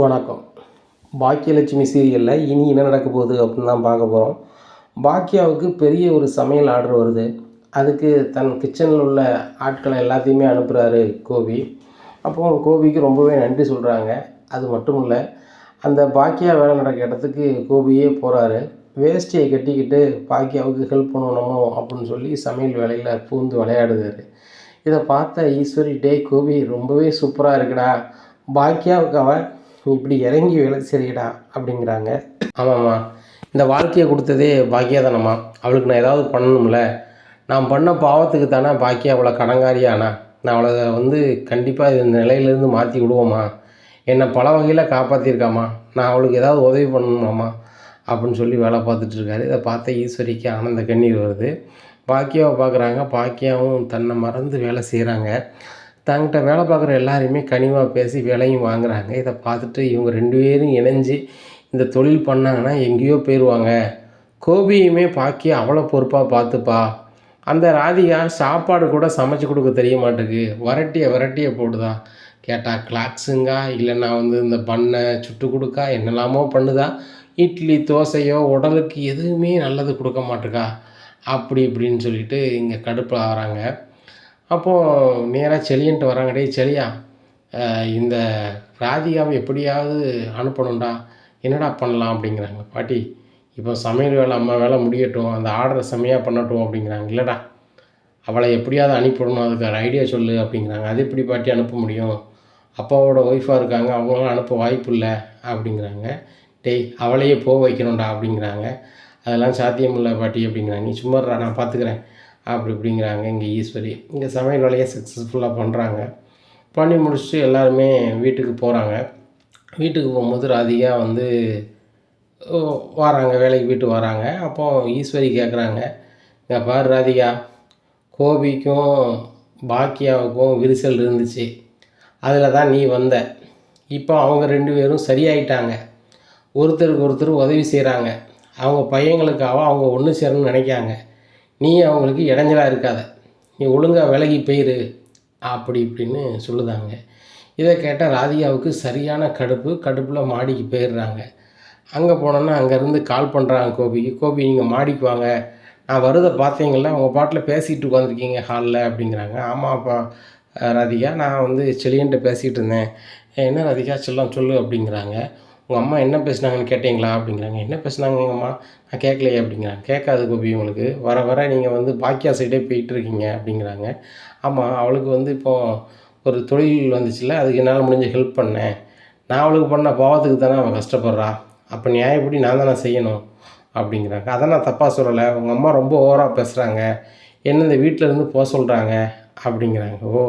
வணக்கம். பாக்கியலட்சுமி சீரியலில் இனி என்ன நடக்க போகுது அப்படின்னு தான் பார்க்க போகிறோம். பாக்கியாவுக்கு பெரிய ஒரு சமையல் ஆர்டர் வருது. அதுக்கு தன் கிச்சனில் உள்ள ஆட்களை எல்லாத்தையுமே அனுப்புகிறாரு கோபி. அப்போது கோபிக்கு ரொம்பவே நன்றி சொல்கிறாங்க. அது மட்டும் இல்லை, அந்த பாக்கியா வேலை நடக்கிற இடத்துக்கு கோபியே போகிறாரு. வேஷ்டியை கட்டிக்கிட்டு பாக்கியாவுக்கு ஹெல்ப் பண்ணணுமோ அப்படின்னு சொல்லி சமையல் வேலையில் பூந்து விளையாடுதாரு. இதை பார்த்த ஈஸ்வரி, டே கோபி ரொம்பவே சூப்பராக இருக்குடா, பாக்கியாவுக்கு அவன் இப்படி இறங்கி வேலை செய்யடா அப்படிங்கிறாங்க. ஆமாம்மா, இந்த வாழ்க்கையை கொடுத்ததே பாக்கியா தானம்மா, அவளுக்கு நான் ஏதாவது பண்ணணும்ல. நான் பண்ண பாவத்துக்கு தானே பாக்கியா அவளை கடங்காரியானா. நான் அவளை கண்டிப்பாக இந்த நிலையிலேருந்து மாற்றி விடுவோம்மா. என்னை பல வகையில் காப்பாற்றிருக்காம்மா, நான் அவளுக்கு ஏதாவது உதவி பண்ணணுமாம்மா அப்படின்னு சொல்லி வேலை பார்த்துட்ருக்காரு. இதை பார்த்த ஈஸ்வரிக்கு ஆனந்த கண்ணீர் வருது. பாக்கியாவை பார்க்குறாங்க. பாக்கியாவும் தன்னை மறந்து வேலை செய்கிறாங்க. தங்கிட்ட வேலை பார்க்குற எல்லாரையுமே கனிவாக பேசி வேலையும் வாங்குகிறாங்க. இதை பார்த்துட்டு இவங்க 2 பேரும் இணைஞ்சு இந்த தொழில் பண்ணாங்கன்னா எங்கேயோ போயிடுவாங்க. கோபியுமே பாக்கியா அவ்வளோ பொறுப்பாக பார்த்துப்பா. அந்த ராதிகா சாப்பாடு கூட சமைச்சு கொடுக்க தெரிய மாட்டேங்குது, வரட்டியை போடுதா. கேட்டால் கிளாக்ஸுங்கா, இல்லைன்னா இந்த பண்ணை சுட்டு கொடுக்கா, என்னெல்லாமோ பண்ணுதா. இட்லி தோசையோ உடலுக்கு எதுவுமே நல்லது கொடுக்க மாட்டேக்கா அப்படி இப்படின்னு சொல்லிட்டு இங்கே கடுப்பில் ஆகிறாங்க. அப்போது நேராக செலியன்ட்டு வராங்க. டே செலியா, இந்த ராதிகாவை எப்படியாவது அனுப்பணும்டா, என்னடா பண்ணலாம் அப்படிங்கிறாங்க. பாட்டி, இப்போ சமையல் வேலை அம்மா வேலை முடியட்டும், அந்த ஆர்டரை செம்மையாக பண்ணட்டும் அப்படிங்கிறாங்க. இல்லைடா, அவளை எப்படியாவது அனுப்பிவிடணும், அதுக்கு ஒரு ஐடியா சொல்லு அப்படிங்கிறாங்க. அது எப்படி பாட்டி அனுப்ப முடியும், அப்பாவோட ஒய்ஃபாக இருக்காங்க, அவங்களாம் அனுப்ப வாய்ப்பு இல்லை அப்படிங்கிறாங்க. டேய், அவளையே போக வைக்கணும்டா அப்படிங்கிறாங்க. அதெல்லாம் சாத்தியம் இல்லை பாட்டி அப்படிங்கிறாங்க. நீ சும்மாடா, நான் பார்த்துக்கிறேன் இப்படிங்கிறாங்க. இங்கே ஈஸ்வரி இங்கே சமையல் வேலையை சக்ஸஸ்ஃபுல்லாக பண்ணுறாங்க. பண்ணி முடிச்சுட்டு எல்லாருமே வீட்டுக்கு போகிறாங்க. வீட்டுக்கு போகும்போது ராதிகா வராங்க, வேலைக்கு வீட்டுக்கு வராங்க. அப்போது ஈஸ்வரி கேட்குறாங்க, இங்கே பாரு ராதிகா, கோபிக்கும் பாக்கியாவுக்கும் விரிசல் இருந்துச்சு, அதில் தான் நீ வந்த. இப்போ அவங்க 2 பேரும் சரியாயிட்டாங்க, ஒருத்தருக்கு ஒருத்தர் உதவி செய்கிறாங்க, அவங்க பையங்களுக்காக அவங்க ஒன்று சேரணும்னு நினைக்காங்க. நீ அவங்களுக்கு இடைஞ்சலாக இருக்காத, நீ ஒழுங்காக விலகி போயிரு அப்படி இப்படின்னு சொல்லுதாங்க. இதை கேட்டால் ராதிகாவுக்கு சரியான கடுப்பில் மாடிக்கு போயிடுறாங்க. அங்கே போனோன்னா அங்கேருந்து கால் பண்ணுறாங்க கோபிக்கு. கோபி, நீங்கள் மாடிக்கு வாங்க, நான் வருதை பார்த்தீங்களா, உங்கள் பாட்டில் பேசிகிட்டு உட்காந்துருக்கீங்க ஹாலில் அப்படிங்கிறாங்க. ஆமாப்பா ராதிகா, நான் செலியன்ட்ட பேசிகிட்டு இருந்தேன். என்ன ராதிகா செல்லம் சொல்லு அப்படிங்கிறாங்க. உங்கள் அம்மா என்ன பேசுனாங்கன்னு கேட்டிங்களா அப்படிங்கிறாங்க. என்ன பேசுனாங்க எங்கள் அம்மா, நான் கேட்கலையே அப்படிங்கிறாங்க. கேட்காது கோபி, உங்களுக்கு வர வர நீங்கள் பாக்கியா சைடே போயிட்டுருக்கீங்க அப்படிங்கிறாங்க. ஆமாம், அவளுக்கு இப்போது ஒரு தொழில் வந்துச்சுல்ல, அதுக்கு என்னால் முடிஞ்ச ஹெல்ப் பண்ணேன். நான் அவளுக்கு பண்ண பாவத்துக்கு தானே அவள் கஷ்டப்படுறா, அப்போ நியாயப்படி நான் தானே செய்யணும் அப்படிங்கிறாங்க. அதை நான் தப்பாக சொல்லலை, உங்கள் அம்மா ரொம்ப ஓவராக பேசுகிறாங்க, என்ன இந்த வீட்டில் இருந்து போக சொல்கிறாங்க அப்படிங்கிறாங்க. ஓ,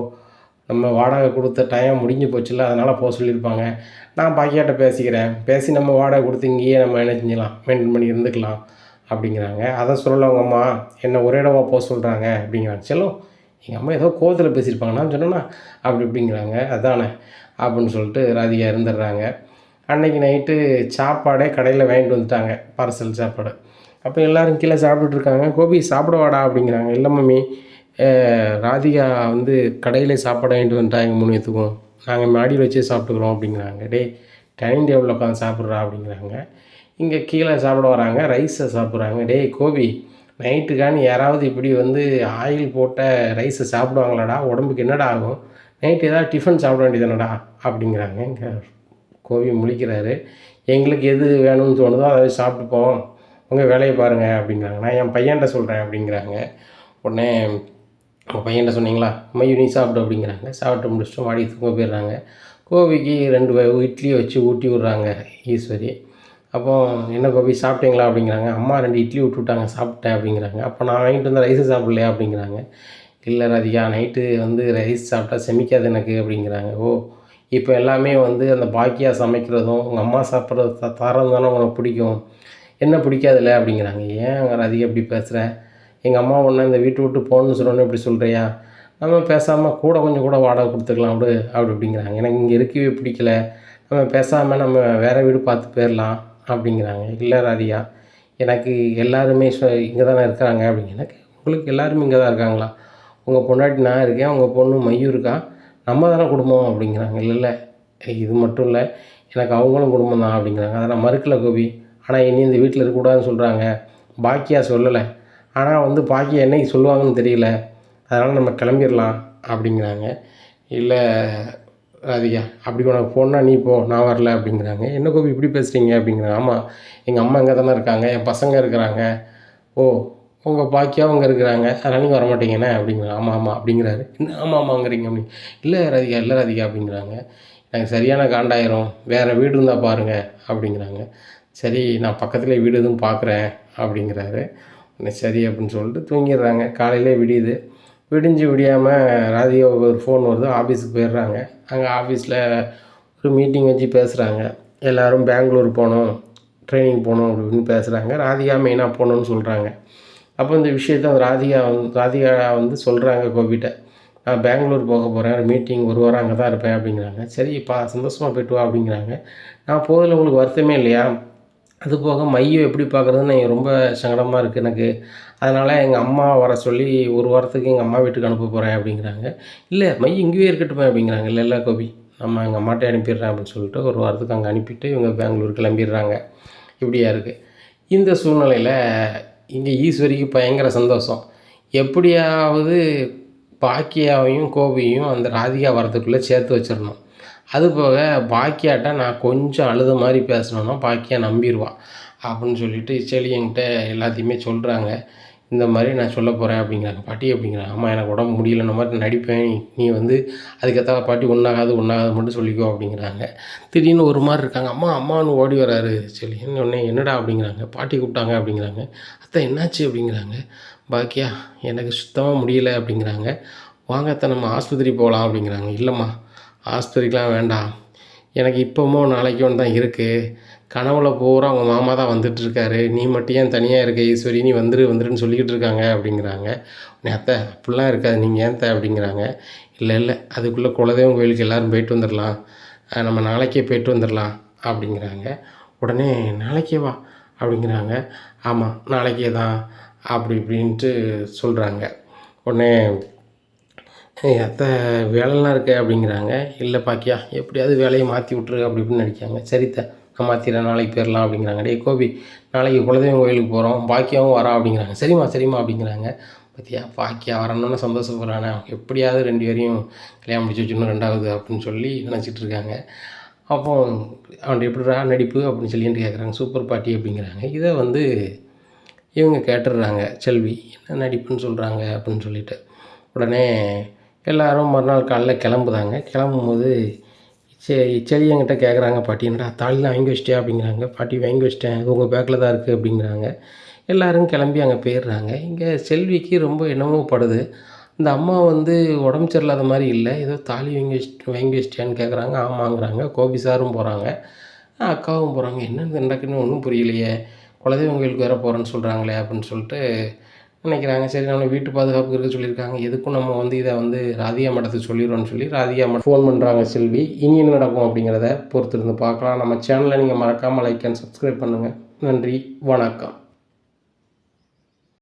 நம்ம வாடகை கொடுத்த டைம் முடிஞ்சு போச்சுல்ல, அதனால் போக சொல்லியிருப்பாங்க. நான் பாக்கியாட்ட பேசிக்கிறேன், பேசி நம்ம வாடகை கொடுத்து இங்கேயே நம்ம என்ன செஞ்சலாம், மெயின்டைன் பண்ணி இருந்துக்கலாம் அப்படிங்கிறாங்க. அதை சொல்லலை உங்கள் அம்மா, என்னை ஒரே இடமா போக சொல்கிறாங்க அப்படிங்கிறாங்க. செல்லம், எங்கள் அம்மா ஏதோ கோவத்தில் பேசியிருப்பாங்க, நான் சொன்னேன்னா அப்படிங்கிறாங்க. அதானே அப்படின்னு சொல்லிட்டு ராதிகா இருந்துடுறாங்க. அன்றைக்கி நைட்டு சாப்பாடே கடையில் வாங்கிட்டு வந்துட்டாங்க, பார்சல் சாப்பாடு. அப்போ எல்லோரும் கீழே சாப்பிட்டுட்ருக்காங்க. கோபி, சாப்பிட வாடா அப்படிங்கிறாங்க. இல்லை மம்மி, ராதிகா கடையில் சாப்பாடு வாங்கிட்டு வந்துட்டாங்க 3 பேத்துக்கும், நாங்கள் மாடியில் வச்சே சாப்பிட்டுக்குறோம் அப்படிங்கிறாங்க. டே, டைனிங் டேபிளில் உட்காந்து சாப்பிட்றா அப்படிங்கிறாங்க. இங்கே கீழே சாப்பிட வராங்க, ரைஸை சாப்பிட்றாங்க. டே கோபி, நைட்டுக்கான்னு யாராவது இப்படி ஆயில் போட்ட ரைஸை சாப்பிடுவாங்களாடா, உடம்புக்கு என்னடா ஆகும், நைட்டு ஏதாவது டிஃபன் சாப்பிட வேண்டியதானடா அப்படிங்கிறாங்க. இங்கே கோபி முழிக்கிறாரு. எங்களுக்கு எது வேணும்னு தோணுதோ அதை சாப்பிட்டுப்போம், உங்கள் வேலையை பாருங்கள் அப்படிங்கிறாங்க. நான் என் பையன்கிட்ட சொல்கிறேன் அப்படிங்கிறாங்க. உடனே உங்கள் பையன்கிட்ட சொன்னீங்களா, மையம் நீ சாப்பிடு அப்படிங்கிறாங்க. சாப்பிட்டு முடிச்சுட்டு மாடி தூங்க போயிடுறாங்க. கோபிக்கு 2 இட்லியை வச்சு ஊட்டி விட்றாங்க ஈஸ்வரி. அப்போது என்ன கோபி, சாப்பிட்டீங்களா அப்படிங்கிறாங்க. அம்மா 2 இட்லி விட்டுவிட்டாங்க, சாப்பிட்டேன் அப்படிங்கிறாங்க. அப்போ நான் வாங்கிட்டு வந்த ரைஸை சாப்பிட்லையா அப்படிங்கிறாங்க. இல்லை ராதிகா, நைட்டு ரைஸ் சாப்பிட்டா செமிக்காது எனக்கு அப்படிங்கிறாங்க. ஓ, இப்போ எல்லாமே அந்த பாக்கியா சமைக்கிறதும் உங்கள் அம்மா சாப்பிட்றது தரம் தானே உனக்கு பிடிக்கும், என்ன பிடிக்காதில்ல அப்படிங்கிறாங்க. ஏன் ராதிகா இப்படி பேசுகிறேன், எங்கள் அம்மா ஒன்று இந்த வீட்டை விட்டு போகணுன்னு சொன்னோன்னு இப்படி சொல்கிறியா, நம்ம பேசாமல் கொஞ்சம் கூட வாடகை கொடுத்துக்கலாம் அப்படிங்கிறாங்க. எனக்கு இங்கே இருக்கவே பிடிக்கல, நம்ம பேசாமல் நம்ம வேறு வீடு பார்த்து போயிடலாம் அப்படிங்கிறாங்க. இல்லை ராதிகா, எனக்கு எல்லாருமே இங்கே தானே இருக்கிறாங்க அப்படிங்க. எனக்கு உங்களுக்கு எல்லாருமே இங்கே தான் இருக்காங்களா, உங்கள் பொண்டாட்டி நான் இருக்கேன், உங்கள் பொண்ணு மையும் இருக்கா, நம்ம தானே குடும்பம் அப்படிங்கிறாங்க. இல்லை இது மட்டும் இல்லை, எனக்கு அவங்களும் குடும்பம் தான் அப்படிங்கிறாங்க. அதை நான் மறுக்கல கோபி. ஆனால் இனி இந்த வீட்டில் இருக்கக்கூடாதுன்னு சொல்கிறாங்க. பாக்கியா சொல்லலை. ஆனால் வந்து பாக்கியா என்னைக்கு சொல்லுவாங்கன்னு தெரியல. அதனால் நம்ம கிளம்பிடலாம் அப்படிங்கிறாங்க. இல்லை ராதிகா, அப்படி உனக்கு போகணுன்னா நீ போ, நான் வரல அப்படிங்கிறாங்க. என்ன கோபி இப்படி பேசுகிறீங்க அப்படிங்கிறாங்க. ஆமாம், எங்கள் அம்மா இங்கே தானே இருக்காங்க, என் பசங்க இருக்கிறாங்க. ஓ, உங்கள் பாக்கியாவும் அங்கே இருக்கிறாங்க, அதனால் நீங்கள் வரமாட்டீங்கண்ணே அப்படிங்கிறாங்க. ஆமாம் ஆமாம் அப்படிங்கிறாரு. என்ன ஆமாம் ஆமாங்கிறீங்க அப்படி? இல்லை ராதிகா இல்லை ராதிகா அப்படிங்கிறாங்க. எனக்கு சரியான காண்டாயிரும், வேறு வீடு இருந்தால் பாருங்கள் அப்படிங்கிறாங்க. சரி, நான் பக்கத்தில் வீடு எதுவும் பார்க்குறேன் அப்படிங்கிறாரு. சரி அப்படின்னு சொல்லிட்டு தூங்கிடுறாங்க. காலையிலே விடியுது. விடிஞ்சு விடியாமல் ராதிகாவுக்கு ஒரு ஃபோன் வருது. ஆஃபீஸுக்கு போயிடுறாங்க. அங்கே ஆஃபீஸில் ஒரு மீட்டிங் வச்சு பேசுகிறாங்க. எல்லோரும் பெங்களூர் போகணும், ட்ரைனிங் போகணும் அப்படின்னு பேசுகிறாங்க. ராதிகா மெயினாக போகணுன்னு சொல்கிறாங்க. அப்போ இந்த விஷயத்த ராதிகா வந்து சொல்கிறாங்க கோபிகிட்ட, நான் பெங்களூர் போக போகிறேன், மீட்டிங் ஒரு வாரம் அங்கே தான் இருப்பேன் அப்படிங்கிறாங்க. சரிப்பா, சந்தோஷமாக போய்ட்டு வா அப்படிங்கிறாங்க. நான் போதில் உங்களுக்கு வருத்தமே இல்லையா? அது போக மையம் எப்படி பார்க்குறதுன்னு ரொம்ப சங்கடமாக இருக்குது எனக்கு. அதனால் எங்கள் அம்மா வர சொல்லி ஒரு வாரத்துக்கு எங்கள் அம்மா வீட்டுக்கு அனுப்ப போகிறேன் அப்படிங்கிறாங்க. இல்லை, மையம் இங்கேயே இருக்கட்டுமே அப்படிங்கிறாங்க. இல்லை கோபி, நம்ம எங்கள் அம்மாட்டே அனுப்பிடுறேன் அப்படின்னு சொல்லிட்டு ஒரு வாரத்துக்கு அங்கே அனுப்பிட்டு இவங்க பெங்களூர் கிளம்பிடுறாங்க. இப்படியா இருக்குது. இந்த சூழ்நிலையில் இங்கே ஈஸ்வரிக்கு பயங்கர சந்தோஷம். எப்படியாவது பாக்கியாவையும் கோபியையும் அந்த ராதிகா வரத்துக்குள்ளே சேர்த்து வச்சிடணும். அதுபோக பாக்கியாட்ட நான் கொஞ்சம் அழுத மாதிரி பேசினோன்னா பாக்கியா நம்பிடுவான் அப்படின்னு சொல்லிட்டு செழியன்கிட்ட எல்லாத்தையுமே சொல்கிறாங்க. இந்த மாதிரி நான் சொல்ல போகிறேன் அப்படிங்கிறாங்க. பாட்டி அப்படிங்கிறாங்க. அம்மா எனக்கு உடம்பு முடியலன்ற மாதிரி நடிப்பேன், நீ வந்து அதுக்கேற்ற பாட்டி ஒன்றாகாது மட்டும் சொல்லிக்கோ அப்படிங்கிறாங்க. திடீர்னு ஒரு மாதிரி இருக்காங்க. அம்மா அம்மான்னு ஓடி வராரு செழியன். உடனே என்னடா அப்படிங்கிறாங்க. பாட்டி கூப்பிட்டாங்க அப்படிங்கிறாங்க. அத்தை என்னாச்சு அப்படிங்கிறாங்க. பாக்கியா, எனக்கு சுத்தமாக முடியல அப்படிங்கிறாங்க. வாங்க அத்தை, நம்ம ஆஸ்பத்திரி போகலாம் அப்படிங்கிறாங்க. இல்லைம்மா, ஆஸ்பத்திரிக்கெலாம் வேண்டாம், எனக்கு இப்போமோ நாளைக்கோ தான் இருக்குது. கனவுல பூரா அவங்க மாமா தான் வந்துட்டுருக்காரு, நீ மட்டும் ஏன் தனியாக இருக்க ஈஸ்வரி, நீ வந்துருன்னு சொல்லிக்கிட்டு இருக்காங்க அப்படிங்கிறாங்க. அத்தை அப்படிலாம் இருக்காது, நீங்கள் ஏன் அப்படிங்கிறாங்க. இல்லை அதுக்குள்ளே குலதெய்வம் கோயிலுக்கு எல்லோரும் போயிட்டு வந்துடலாம், நம்ம நாளைக்கே போயிட்டு வந்துடலாம் அப்படிங்கிறாங்க. உடனே நாளைக்கே வா அப்படிங்கிறாங்க. ஆமாம் நாளைக்கே தான் அப்படி இப்படின்ட்டு சொல்கிறாங்க. உடனே அத்தை வேலைலாம் இருக்கே அப்படிங்கிறாங்க. இல்லை பாக்கியா, எப்படியாவது வேலையை மாற்றி விட்ரு அப்படி இப்படின்னு நடிக்காங்க. சரித்த, நான் மாற்றிடுறேன், நாளைக்கு போயிடலாம் அப்படிங்கிறாங்க. டே கோபி, நாளைக்கு குலதெய்வம் கோயிலுக்கு போகிறோம், பாக்கியாவும் வரா அப்படிங்கிறாங்க. சரிம்மா அப்படிங்கிறாங்க. பார்த்தியா, பாக்கியா வரணுன்னு சந்தோஷப்படுறானே, எப்படியாவது 2 பேரையும் கல்யாணம் முடிச்சு வச்சுன்னு 2வது அப்படின்னு சொல்லி நினச்சிட்டு இருக்காங்க. அப்போ அவன்கிட்ட எப்படிடா நடிப்பு அப்படின்னு சொல்லிட்டு கேட்குறாங்க. சூப்பர் பாட்டி அப்படிங்கிறாங்க. இதை வந்து இவங்க கேட்டுடுறாங்க செல்வி, என்ன நடிப்புன்னு சொல்கிறாங்க அப்படின்னு சொல்லிட்டு. உடனே எல்லோரும் மறுநாள் காலைல கிளம்புதாங்க. கிளம்பும்போது செழியங்கிட்ட கேட்குறாங்க. பாட்டி, என்னடா தாலிலாம் வாங்கி வச்சிட்டியா அப்படிங்கிறாங்க. பாட்டி வாங்கி வச்சிட்டேன், அது உங்கள் பேக்கில் தான் இருக்குது அப்படிங்கிறாங்க. எல்லோரும் கிளம்பி அங்கே போயிடுறாங்க. இங்கே செல்விக்கு ரொம்ப என்னமோ படுது. இந்த அம்மா வந்து உடம்பு சரியில்லாத மாதிரி இல்லை, ஏதோ தாலி வாங்கி வச்சிட்டியான்னு கேட்குறாங்க. ஆமாங்கிறாங்க. கோபி சாரும் போகிறாங்க, அக்காவும் போகிறாங்க. என்ன நடக்குன்னு ஒன்றும் புரியலையே, குலதெய்வம் கோயிலுக்கு வேறு போகிறேன்னு சொல்கிறாங்களே அப்படின்னு சொல்லிட்டு நினைக்கிறாங்க. சரி, நம்மளை வீட்டு பாதுகாப்புக்கு இருக்க சொல்லியிருக்காங்க, எதுக்கும் நம்ம வந்து இதை வந்து ராதிகா மடத்துக்கு சொல்லிடுறோன்னு சொல்லி ராதிகா மடம் ஃபோன் பண்ணுறாங்க செல்வி. இனி என்ன நடக்கும் அப்படிங்கிறத பொறுத்திருந்து பார்க்கலாம். நம்ம சேனலை நீங்கள் மறக்காமல் லைக் அண்ட் சப்ஸ்கிரைப் பண்ணுங்கள். நன்றி, வணக்கம்.